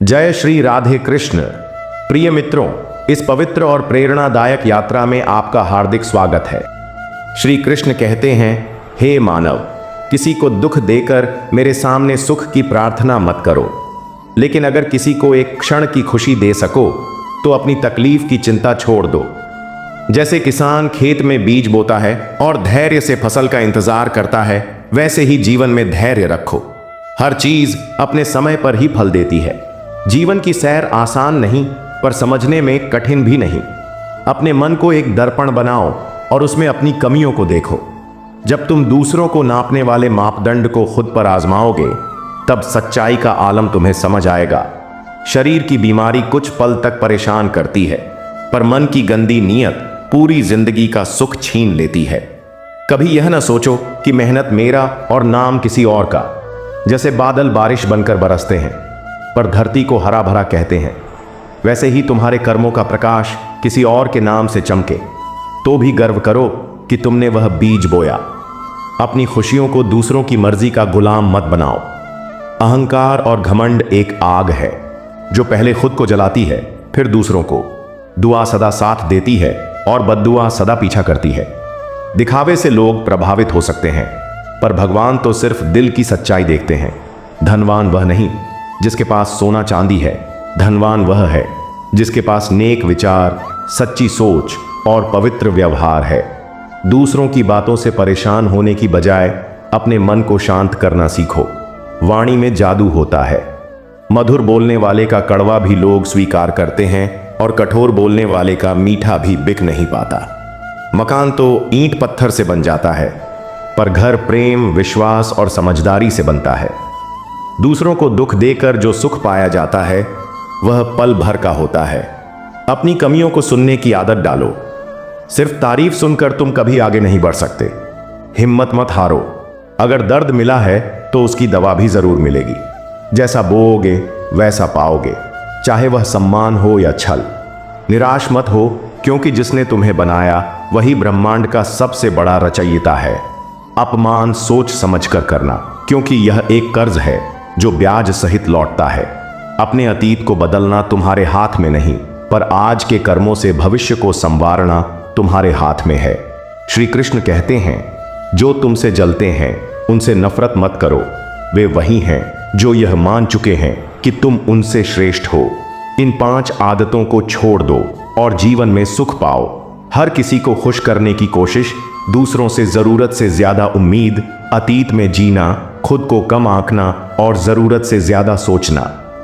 जय श्री राधे कृष्ण। प्रिय मित्रों, इस पवित्र और प्रेरणादायक यात्रा में आपका हार्दिक स्वागत है। श्री कृष्ण कहते हैं, हे मानव, किसी को दुख देकर मेरे सामने सुख की प्रार्थना मत करो, लेकिन अगर किसी को एक क्षण की खुशी दे सको तो अपनी तकलीफ की चिंता छोड़ दो। जैसे किसान खेत में बीज बोता है और धैर्य से फसल का इंतजार करता है, वैसे ही जीवन में धैर्य रखो। हर चीज अपने समय पर ही फल देती है। जीवन की सैर आसान नहीं, पर समझने में कठिन भी नहीं। अपने मन को एक दर्पण बनाओ और उसमें अपनी कमियों को देखो। जब तुम दूसरों को नापने वाले मापदंड को खुद पर आजमाओगे, तब सच्चाई का आलम तुम्हें समझ आएगा। शरीर की बीमारी कुछ पल तक परेशान करती है, पर मन की गंदी नीयत पूरी जिंदगी का सुख छीन लेती है। कभी यह न सोचो कि मेहनत मेरा और नाम किसी और का। जैसे बादल बारिश बनकर बरसते हैं पर धरती को हरा भरा कहते हैं, वैसे ही तुम्हारे कर्मों का प्रकाश किसी और के नाम से चमके तो भी गर्व करो कि तुमने वह बीज बोया। अपनी खुशियों को दूसरों की मर्जी का गुलाम मत बनाओ। अहंकार और घमंड एक आग है जो पहले खुद को जलाती है, फिर दूसरों को। दुआ सदा साथ देती है और बद्दुआ सदा पीछा करती है। दिखावे से लोग प्रभावित हो सकते हैं, पर भगवान तो सिर्फ दिल की सच्चाई देखते हैं। धनवान वह नहीं जिसके पास सोना चांदी है, धनवान वह है जिसके पास नेक विचार, सच्ची सोच और पवित्र व्यवहार है। दूसरों की बातों से परेशान होने की बजाय अपने मन को शांत करना सीखो। वाणी में जादू होता है। मधुर बोलने वाले का कड़वा भी लोग स्वीकार करते हैं और कठोर बोलने वाले का मीठा भी बिक नहीं पाता। मकान तो ईंट पत्थर से बन जाता है, पर घर प्रेम, विश्वास और समझदारी से बनता है। दूसरों को दुख देकर जो सुख पाया जाता है वह पल भर का होता है। अपनी कमियों को सुनने की आदत डालो। सिर्फ तारीफ सुनकर तुम कभी आगे नहीं बढ़ सकते। हिम्मत मत हारो। अगर दर्द मिला है तो उसकी दवा भी जरूर मिलेगी। जैसा बोओगे वैसा पाओगे, चाहे वह सम्मान हो या छल। निराश मत हो, क्योंकि जिसने तुम्हें बनाया वही ब्रह्मांड का सबसे बड़ा रचयिता है। अपमान सोच समझकर करना, क्योंकि यह एक कर्ज है जो ब्याज सहित लौटता है। अपने अतीत को बदलना तुम्हारे हाथ में नहीं, पर आज के कर्मों से भविष्य को संवारना तुम्हारे हाथ में है। श्री कृष्ण कहते हैं, जो तुमसे जलते हैं उनसे नफरत मत करो। वे वही हैं जो यह मान चुके हैं कि तुम उनसे श्रेष्ठ हो। इन 5 आदतों को छोड़ दो और जीवन में सुख पाओ। हर किसी को खुश करने की कोशिश, दूसरों से जरूरत से ज्यादा उम्मीद, अतीत में जीना, खुद को कम आंकना और जरूरत से ज्यादा सोचना।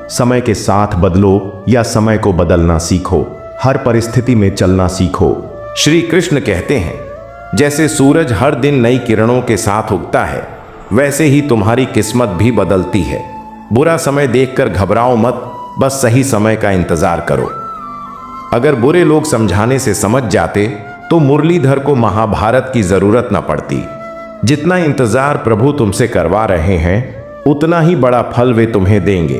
समय के साथ बदलो या समय को बदलना सीखो। हर परिस्थिति में चलना सीखो। श्री कृष्ण कहते हैं, जैसे सूरज हर दिन नई किरणों के साथ उगता है, वैसे ही तुम्हारी किस्मत भी बदलती है। बुरा समय देखकर घबराओ मत, बस सही समय का इंतजार करो। अगर बुरे लोग समझाने से समझ जाते तो मुरलीधर को महाभारत की जरूरत न पड़ती। जितना इंतजार प्रभु तुमसे करवा रहे हैं, उतना ही बड़ा फल वे तुम्हें देंगे।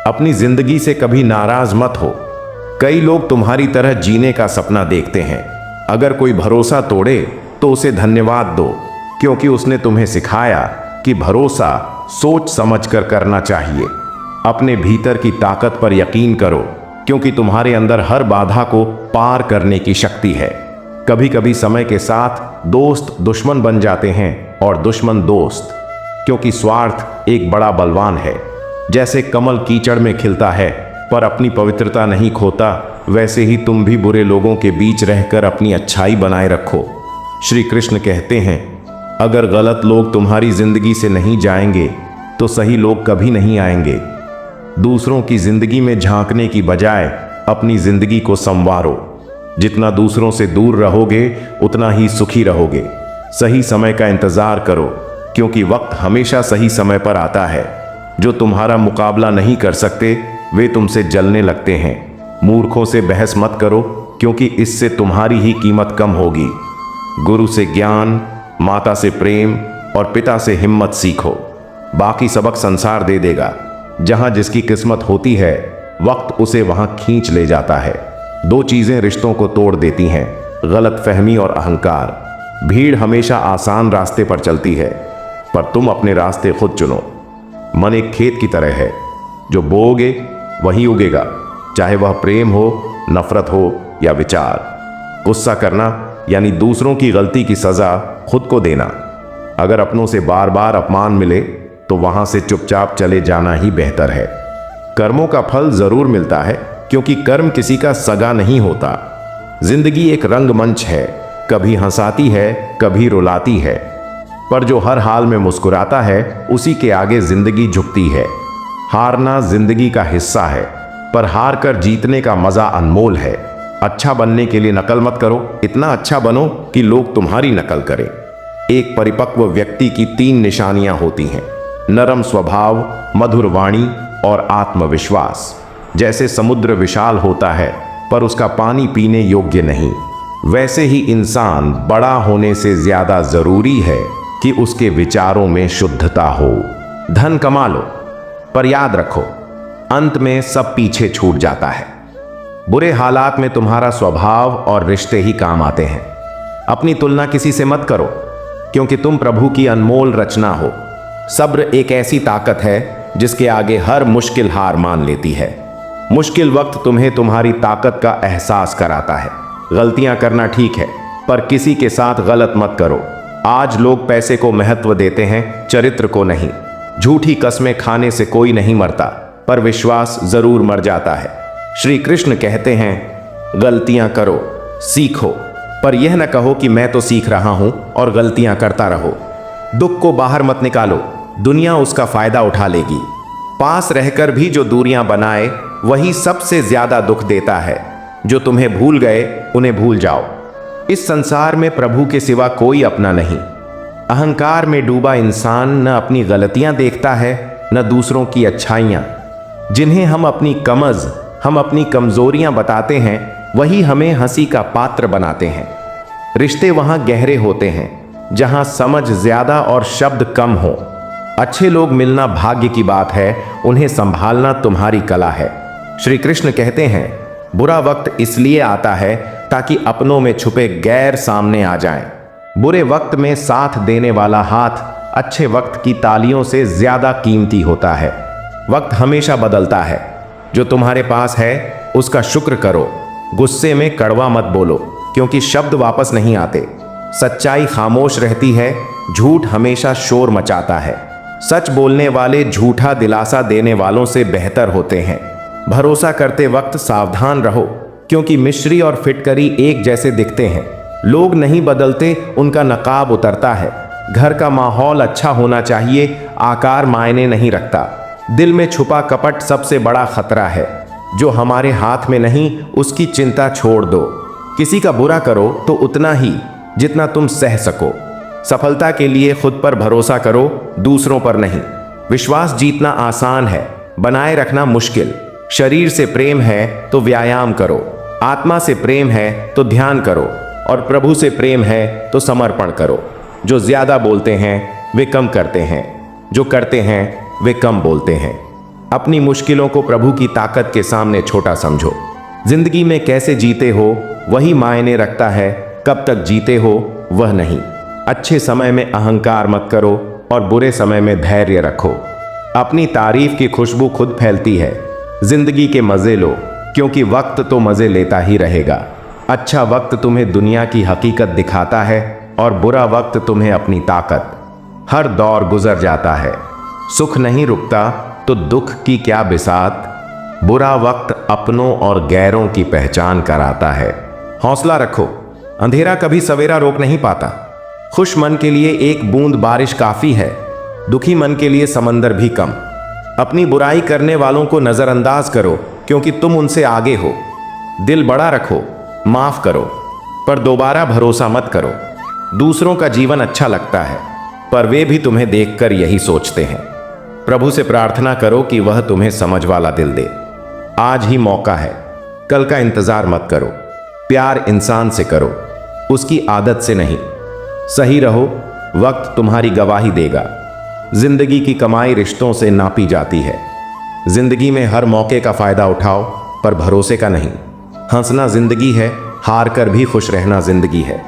अपनी जिंदगी से कभी नाराज मत हो। कई लोग तुम्हारी तरह जीने का सपना देखते हैं। अगर कोई भरोसा तोड़े तो उसे धन्यवाद दो, क्योंकि उसने तुम्हें सिखाया कि भरोसा सोच समझकर करना चाहिए। अपने भीतर की ताकत पर यकीन करो, क्योंकि तुम्हारे अंदर हर बाधा को पार करने की शक्ति है। कभी कभी समय के साथ दोस्त दुश्मन बन जाते हैं और दुश्मन दोस्त, क्योंकि स्वार्थ एक बड़ा बलवान है। जैसे कमल कीचड़ में खिलता है पर अपनी पवित्रता नहीं खोता, वैसे ही तुम भी बुरे लोगों के बीच रहकर अपनी अच्छाई बनाए रखो। श्री कृष्ण कहते हैं, अगर गलत लोग तुम्हारी जिंदगी से नहीं जाएंगे तो सही लोग कभी नहीं आएंगे। दूसरों की जिंदगी में झांकने की बजाय अपनी जिंदगी को संवारो। जितना दूसरों से दूर रहोगे उतना ही सुखी रहोगे। सही समय का इंतजार करो, क्योंकि वक्त हमेशा सही समय पर आता है। जो तुम्हारा मुकाबला नहीं कर सकते वे तुमसे जलने लगते हैं। मूर्खों से बहस मत करो, क्योंकि इससे तुम्हारी ही कीमत कम होगी। गुरु से ज्ञान, माता से प्रेम और पिता से हिम्मत सीखो। बाकी सबक संसार दे देगा। जहां जिसकी किस्मत होती है, वक्त उसे वहां खींच ले जाता है। 2 चीजें रिश्तों को तोड़ देती हैं, गलतफहमी और अहंकार। भीड़ हमेशा आसान रास्ते पर चलती है, पर तुम अपने रास्ते खुद चुनो। मन एक खेत की तरह है, जो बोओगे वही उगेगा, चाहे वह प्रेम हो, नफरत हो या विचार। गुस्सा करना यानी दूसरों की गलती की सजा खुद को देना। अगर अपनों से बार बार अपमान मिले तो वहां से चुपचाप चले जाना ही बेहतर है। कर्मों का फल जरूर मिलता है, क्योंकि कर्म किसी का सगा नहीं होता। जिंदगी एक रंगमंच है, कभी हंसाती है, कभी रुलाती है, पर जो हर हाल में मुस्कुराता है उसी के आगे जिंदगी झुकती है। हारना जिंदगी का हिस्सा है, पर हार कर जीतने का मजा अनमोल है। अच्छा बनने के लिए नकल मत करो, इतना अच्छा बनो कि लोग तुम्हारी नकल करें। एक परिपक्व व्यक्ति की 3 निशानियां होती हैं: नरम स्वभाव, मधुर वाणी और आत्मविश्वास। जैसे समुद्र विशाल होता है पर उसका पानी पीने योग्य नहीं, वैसे ही इंसान बड़ा होने से ज्यादा जरूरी है कि उसके विचारों में शुद्धता हो। धन कमा लो, पर याद रखो अंत में सब पीछे छूट जाता है। बुरे हालात में तुम्हारा स्वभाव और रिश्ते ही काम आते हैं। अपनी तुलना किसी से मत करो, क्योंकि तुम प्रभु की अनमोल रचना हो। सब्र एक ऐसी ताकत है जिसके आगे हर मुश्किल हार मान लेती है। मुश्किल वक्त तुम्हें तुम्हारी ताकत का एहसास कराता है। गलतियां करना ठीक है, पर किसी के साथ गलत मत करो। आज लोग पैसे को महत्व देते हैं, चरित्र को नहीं। झूठी कस्में खाने से कोई नहीं मरता, पर विश्वास जरूर मर जाता है। श्री कृष्ण कहते हैं, गलतियां करो, सीखो, पर यह न कहो कि मैं तो सीख रहा हूं और गलतियां करता रहो। दुख को बाहर मत निकालो, दुनिया उसका फायदा उठा लेगी। पास रहकर भी जो दूरियां बनाए वही सबसे ज्यादा दुख देता है। जो तुम्हें भूल गए उन्हें भूल जाओ। इस संसार में प्रभु के सिवा कोई अपना नहीं। अहंकार में डूबा इंसान न अपनी गलतियां देखता है, न दूसरों की अच्छाइयां। जिन्हें हम अपनी कमजोरियां बताते हैं, वही हमें हंसी का पात्र बनाते हैं। रिश्ते वहां गहरे होते हैं जहां समझ ज्यादा और शब्द कम हो। अच्छे लोग मिलना भाग्य की बात है, उन्हें संभालना तुम्हारी कला है। श्री कृष्ण कहते हैं, बुरा वक्त इसलिए आता है ताकि अपनों में छुपे गैर सामने आ जाएं। बुरे वक्त में साथ देने वाला हाथ अच्छे वक्त की तालियों से ज्यादा कीमती होता है। वक्त हमेशा बदलता है, जो तुम्हारे पास है उसका शुक्र करो। गुस्से में कड़वा मत बोलो, क्योंकि शब्द वापस नहीं आते। सच्चाई खामोश रहती है, झूठ हमेशा शोर मचाता है। सच बोलने वाले झूठा दिलासा देने वालों से बेहतर होते हैं। भरोसा करते वक्त सावधान रहो, क्योंकि मिश्री और फिटकरी एक जैसे दिखते हैं। लोग नहीं बदलते, उनका नकाब उतरता है। घर का माहौल अच्छा होना चाहिए, आकार मायने नहीं रखता। दिल में छुपा कपट सबसे बड़ा खतरा है। जो हमारे हाथ में नहीं, उसकी चिंता छोड़ दो। किसी का बुरा करो तो उतना ही जितना तुम सह सको। सफलता के लिए खुद पर भरोसा करो, दूसरों पर नहीं। विश्वास जीतना आसान है, बनाए रखना मुश्किल। शरीर से प्रेम है तो व्यायाम करो, आत्मा से प्रेम है तो ध्यान करो, और प्रभु से प्रेम है तो समर्पण करो। जो ज्यादा बोलते हैं वे कम करते हैं, जो करते हैं वे कम बोलते हैं। अपनी मुश्किलों को प्रभु की ताकत के सामने छोटा समझो। जिंदगी में कैसे जीते हो वही मायने रखता है, कब तक जीते हो वह नहीं। अच्छे समय में अहंकार मत करो और बुरे समय में धैर्य रखो। अपनी तारीफ की खुशबू खुद फैलती है। जिंदगी के मजे लो, क्योंकि वक्त तो मजे लेता ही रहेगा। अच्छा वक्त तुम्हें दुनिया की हकीकत दिखाता है और बुरा वक्त तुम्हें अपनी ताकत। हर दौर गुजर जाता है, सुख नहीं रुकता तो दुख की क्या बिसात। बुरा वक्त अपनों और गैरों की पहचान कराता है। हौसला रखो, अंधेरा कभी सवेरा रोक नहीं पाता। खुश मन के लिए एक बूंद बारिश काफी है, दुखी मन के लिए समंदर भी कम। अपनी बुराई करने वालों को नजरअंदाज करो, क्योंकि तुम उनसे आगे हो। दिल बड़ा रखो, माफ करो, पर दोबारा भरोसा मत करो। दूसरों का जीवन अच्छा लगता है, पर वे भी तुम्हें देखकर यही सोचते हैं। प्रभु से प्रार्थना करो कि वह तुम्हें समझ वाला दिल दे। आज ही मौका है, कल का इंतजार मत करो। प्यार इंसान से करो, उसकी आदत से नहीं। सही रहो, वक्त तुम्हारी गवाही देगा। जिंदगी की कमाई रिश्तों से नापी जाती है। जिंदगी में हर मौके का फायदा उठाओ, पर भरोसे का नहीं। हंसना जिंदगी है, हार कर भी खुश रहना जिंदगी है।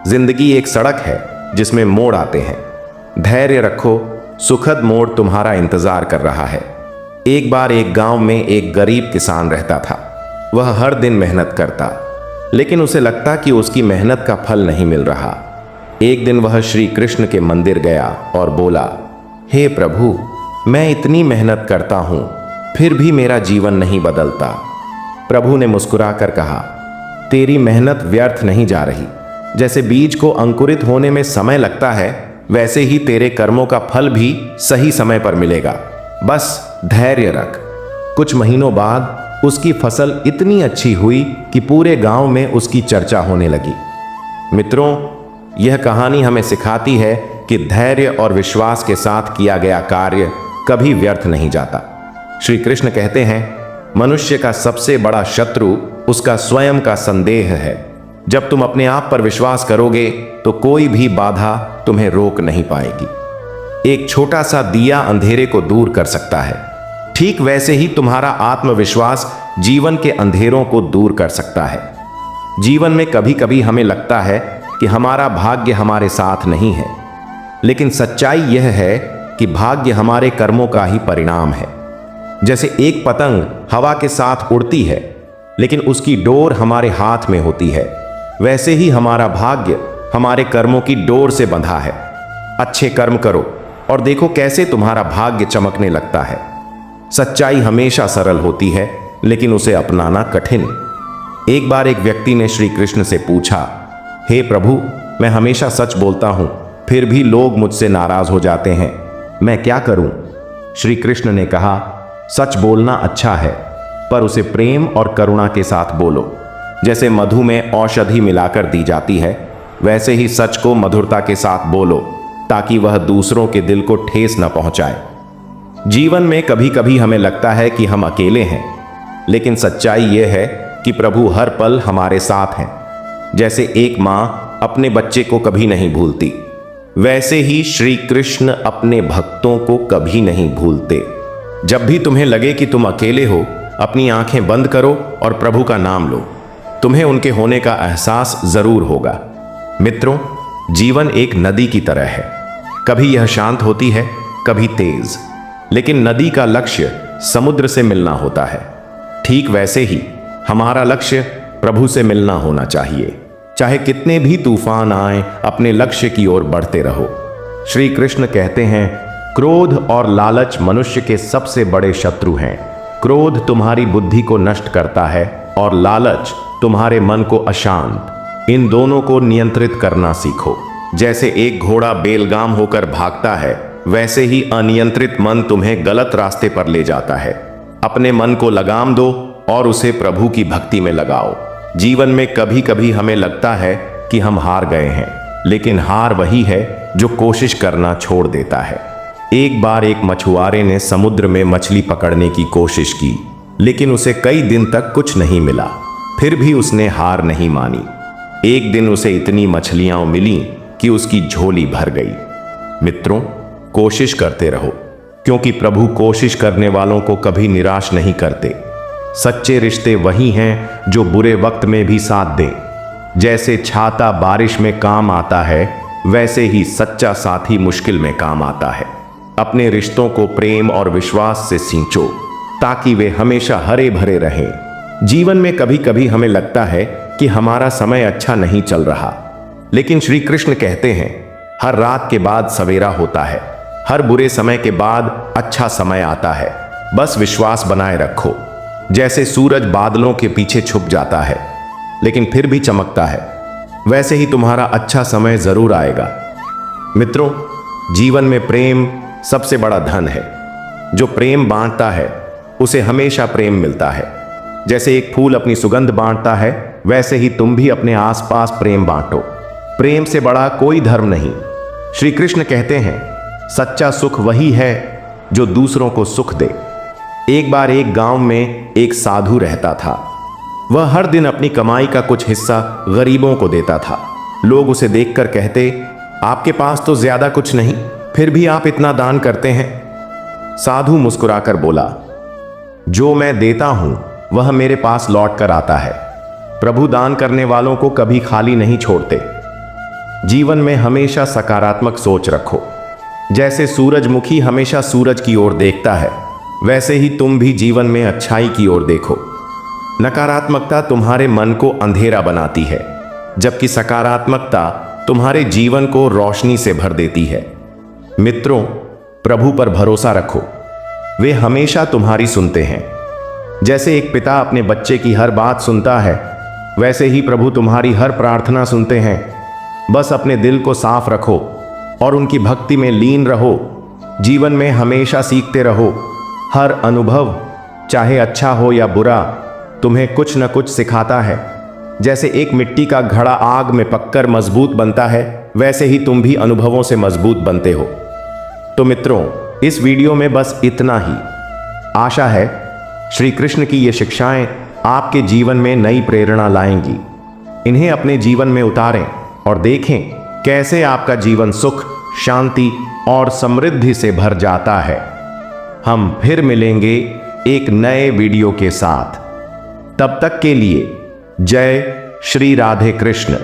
जिंदगी एक सड़क है जिसमें मोड़ आते हैं। धैर्य रखो, सुखद मोड़ तुम्हारा इंतजार कर रहा है। एक बार एक गांव में एक गरीब किसान रहता था। वह हर दिन मेहनत करता, लेकिन उसे लगता कि उसकी मेहनत का फल नहीं मिल रहा। एक दिन वह श्री कृष्ण के मंदिर गया और बोला, हे प्रभु, मैं इतनी मेहनत करता हूं, फिर भी मेरा जीवन नहीं बदलता। प्रभु ने मुस्कुराकर कहा, तेरी मेहनत व्यर्थ नहीं जा रही। जैसे बीज को अंकुरित होने में समय लगता है, वैसे ही तेरे कर्मों का फल भी सही समय पर मिलेगा। बस धैर्य रख। कुछ महीनों बाद उसकी फसल इतनी अच्छी हुई कि पूरे गांव में उसकी चर्चा होने लगी। मित्रों, यह कहानी हमें सिखाती है कि धैर्य और विश्वास के साथ किया गया कार्य कभी व्यर्थ नहीं जाता। श्री कृष्ण कहते हैं, मनुष्य का सबसे बड़ा शत्रु उसका स्वयं का संदेह है। जब तुम अपने आप पर विश्वास करोगे तो कोई भी बाधा तुम्हें रोक नहीं पाएगी। एक छोटा सा दिया अंधेरे को दूर कर सकता है। ठीक वैसे ही तुम्हारा आत्मविश्वास जीवन के अंधेरों को दूर कर सकता है। जीवन में कभी कभी हमें लगता है कि हमारा भाग्य हमारे साथ नहीं है, लेकिन सच्चाई यह है कि भाग्य हमारे कर्मों का ही परिणाम है। जैसे एक पतंग हवा के साथ उड़ती है, लेकिन उसकी डोर हमारे हाथ में होती है, वैसे ही हमारा भाग्य हमारे कर्मों की डोर से बंधा है। अच्छे कर्म करो और देखो कैसे तुम्हारा भाग्य चमकने लगता है। सच्चाई हमेशा सरल होती है, लेकिन उसे अपनाना कठिन। एक बार एक व्यक्ति ने श्री कृष्ण से पूछा, हे प्रभु, मैं हमेशा सच बोलता हूं, फिर भी लोग मुझसे नाराज हो जाते हैं, मैं क्या करूं? श्री कृष्ण ने कहा, सच बोलना अच्छा है, पर उसे प्रेम और करुणा के साथ बोलो। जैसे मधु में औषधि मिलाकर दी जाती है, वैसे ही सच को मधुरता के साथ बोलो, ताकि वह दूसरों के दिल को ठेस न पहुंचाए। जीवन में कभी कभी हमें लगता है कि हम अकेले हैं, लेकिन सच्चाई यह है कि प्रभु हर पल हमारे साथ हैं। जैसे एक मां अपने बच्चे को कभी नहीं भूलती, वैसे ही श्री कृष्ण अपने भक्तों को कभी नहीं भूलते। जब भी तुम्हें लगे कि तुम अकेले हो, अपनी आंखें बंद करो और प्रभु का नाम लो। तुम्हें उनके होने का एहसास जरूर होगा। मित्रों, जीवन एक नदी की तरह है। कभी यह शांत होती है, कभी तेज, लेकिन नदी का लक्ष्य समुद्र से मिलना होता है। ठीक वैसे ही हमारा लक्ष्य प्रभु से मिलना होना चाहिए। चाहे कितने भी तूफान आए, अपने लक्ष्य की ओर बढ़ते रहो। श्री कृष्ण कहते हैं, क्रोध और लालच मनुष्य के सबसे बड़े शत्रु हैं। क्रोध तुम्हारी बुद्धि को नष्ट करता है और लालच तुम्हारे मन को अशांत। इन दोनों को नियंत्रित करना सीखो। जैसे एक घोड़ा बेलगाम होकर भागता है, वैसे ही अनियंत्रित मन तुम्हें गलत रास्ते पर ले जाता है। अपने मन को लगाम दो और उसे प्रभु की भक्ति में लगाओ। जीवन में कभी कभी हमें लगता है कि हम हार गए हैं, लेकिन हार वही है जो कोशिश करना छोड़ देता है। एक बार एक मछुआरे ने समुद्र में मछली पकड़ने की कोशिश की, लेकिन उसे कई दिन तक कुछ नहीं मिला। फिर भी उसने हार नहीं मानी। एक दिन उसे इतनी मछलियां मिली कि उसकी झोली भर गई। मित्रों, कोशिश करते रहो, क्योंकि प्रभु कोशिश करने वालों को कभी निराश नहीं करते। सच्चे रिश्ते वही हैं जो बुरे वक्त में भी साथ दें। जैसे छाता बारिश में काम आता है, वैसे ही सच्चा साथी मुश्किल में काम आता है। अपने रिश्तों को प्रेम और विश्वास से सींचो, ताकि वे हमेशा हरे भरे रहें। जीवन में कभी कभी हमें लगता है कि हमारा समय अच्छा नहीं चल रहा, लेकिन श्री कृष्ण कहते हैं, हर रात के बाद सवेरा होता है। हर बुरे समय के बाद अच्छा समय आता है। बस विश्वास बनाए रखो। जैसे सूरज बादलों के पीछे छुप जाता है, लेकिन फिर भी चमकता है, वैसे ही तुम्हारा अच्छा समय जरूर आएगा। मित्रों, जीवन में प्रेम सबसे बड़ा धन है। जो प्रेम बांटता है, उसे हमेशा प्रेम मिलता है। जैसे एक फूल अपनी सुगंध बांटता है, वैसे ही तुम भी अपने आसपास प्रेम बांटो। प्रेम से बड़ा कोई धर्म नहीं। श्री कृष्ण कहते हैं, सच्चा सुख वही है जो दूसरों को सुख दे। एक बार एक गांव में एक साधु रहता था। वह हर दिन अपनी कमाई का कुछ हिस्सा गरीबों को देता था। लोग उसे देखकर कहते, आपके पास तो ज्यादा कुछ नहीं, फिर भी आप इतना दान करते हैं। साधु मुस्कुराकर बोला, जो मैं देता हूं वह मेरे पास लौट कर आता है। प्रभु दान करने वालों को कभी खाली नहीं छोड़ते। जीवन में हमेशा सकारात्मक सोच रखो। जैसे सूरजमुखी हमेशा सूरज की ओर देखता है, वैसे ही तुम भी जीवन में अच्छाई की ओर देखो। नकारात्मकता तुम्हारे मन को अंधेरा बनाती है, जबकि सकारात्मकता तुम्हारे जीवन को रोशनी से भर देती है। मित्रों, प्रभु पर भरोसा रखो, वे हमेशा तुम्हारी सुनते हैं। जैसे एक पिता अपने बच्चे की हर बात सुनता है, वैसे ही प्रभु तुम्हारी हर प्रार्थना सुनते हैं। बस अपने दिल को साफ रखो और उनकी भक्ति में लीन रहो। जीवन में हमेशा सीखते रहो। हर अनुभव, चाहे अच्छा हो या बुरा, तुम्हें कुछ न कुछ सिखाता है। जैसे एक मिट्टी का घड़ा आग में पककर मजबूत बनता है, वैसे ही तुम भी अनुभवों से मजबूत बनते हो। तो मित्रों, इस वीडियो में बस इतना ही। आशा है श्री कृष्ण की ये शिक्षाएं आपके जीवन में नई प्रेरणा लाएंगी। इन्हें अपने जीवन में उतारें और देखें कैसे आपका जीवन सुख, शांति और समृद्धि से भर जाता है। हम फिर मिलेंगे एक नए वीडियो के साथ। तब तक के लिए जय श्री राधे कृष्ण।